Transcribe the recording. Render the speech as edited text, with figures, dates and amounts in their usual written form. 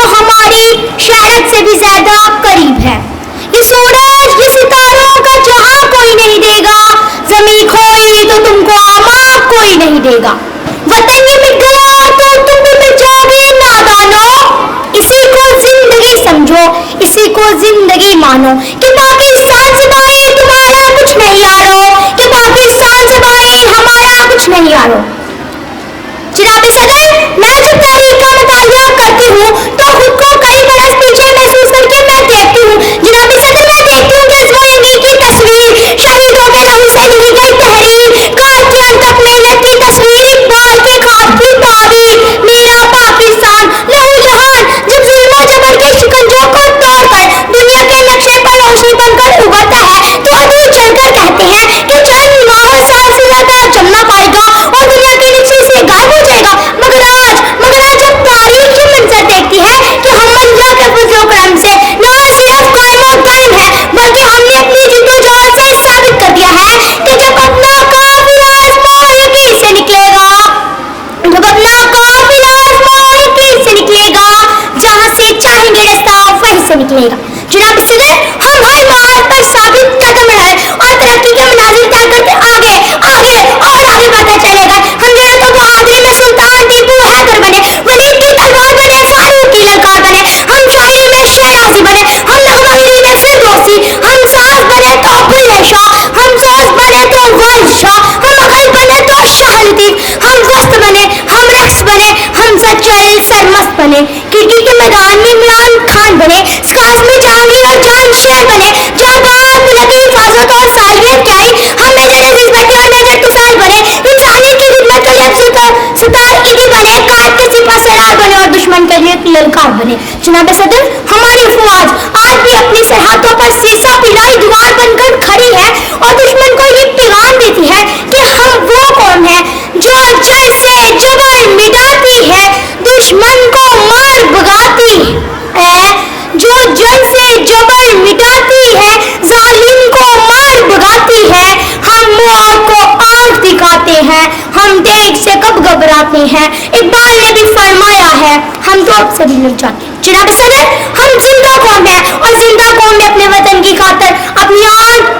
ہماری شہرت سے بھی زیادہ قریب ہے. یہ سورج یہ ستاروں کا جہاں کوئی نہیں دے گا, زمین کھوئی تو تم کو ماں کوئی نہیں دے گا. وطن یہ مٹ گیا تو تم بھی مٹ جاؤ گے نادانو. اسی کو زندگی سمجھو, اسی کو زندگی مانو کہ پاکستان سے بھائی تمہارا کچھ نہیں یارو, کہ پاکستان سے بھائی ہمارا کچھ نہیں یارو. جناب صدر, میں جب تاریخ کا مطالعہ کرتی ہوں تو خود کو کئی برس پیچھے محسوس کر کے میں دیکھتی ہوں. جناب صدر, میں دیکھتی ہوں کہ زوئمی کی تصویر, شہیدوں کے لہو سے لکھی گئی تحریر, قاتل تک محنت کی تصویر, اقبال کے خواب کی تعبیر, میرا پاکستان لہو جہان جب ظلم و جبر کے شکنجوں کو توڑ کر دنیا کے نقشے پر روشنی بن کر ابھرتا ہے تو ادھر چل کر کہتے ہیں کہ چند ماہ سال سے زیادہ جمنا پائے گا اور دنیا کے نیچے سے غائب ہو جائے گا. مگر آج جب تاریخ یہ منظر دیکھتی ہے کہ ہم اللہ کے فضل و کرم سے نہ صرف قائم و دائم ہے بلکہ ہم نے اپنی جد و جہد سے ثابت کر دیا ہے کہ جب اپنا قافلہ آزمائش سے نکلے گا, جب اپنا قافلہ آزمائش سے نکلے گا, جہاں سے چاہیں گے رستہ وہیں سے نکلے گا. جناب صدر, ہم ہر بات پر ثابت قدم رہے اور ترقی کے مناظر طے کرتے آگے آگے اور آگے بڑھتے چلے گئے. ہم جنرل بہادری میں سلطان ٹیپو حیدر بنے, ولید کی تلوار بنے, فاروق کی للکار بنے, ہم شاعری میں شیرازی بنے, ہم نغمگیری میں فردوسی, ہم ساز بنے تو بلے شاہ, ہم سوز بنے تو والد شاہ, ہم عقل بنے تو شاہ لطیف, ہم وقت بنے, ہم رقص بنے, ہم سچل سرمست بنے, کرکٹ کے میدان میں عمران خان بنے, سکاس میں جہانگیر اور جان شیر بنے, جہاں بات ملک کی حفاظت اور سالمیت کی آئی ہم میجر عزیز بنے اور میجر ٹسال بنے, انسانیت کی خدمت کے لیے ستار عیدی بنے, قائد کے سپاہ سالار بنے اور دشمن کے لیے للکار بنے. جناب صدر, ہماری افواج آج بھی اپنی سرحدوں پر سرسا پلائی دیوار بن کر کھڑی ہے اور دشمن کو یہ پیغام دیتی ہے کہ ہم وہ قوم ہیں جو جڑ سے جبر مٹاتی ہے, دشمن کو مار بھگاتی ہے, جو جڑ سے جبر مٹاتی ہے, ظالم کو مار بھگاتی ہے. ہم موت کو آنکھ دکھاتے ہیں, ہم دیکھ سے کب گھبراتے ہیں, اقبال نے بھی فرمایا ہے ہم تو اب سے بھی مل جاتے ہیں. جناب صدر, ہم زندہ قوم ہیں اور زندہ قوم نے اپنے وطن کی خاطر اپنی آن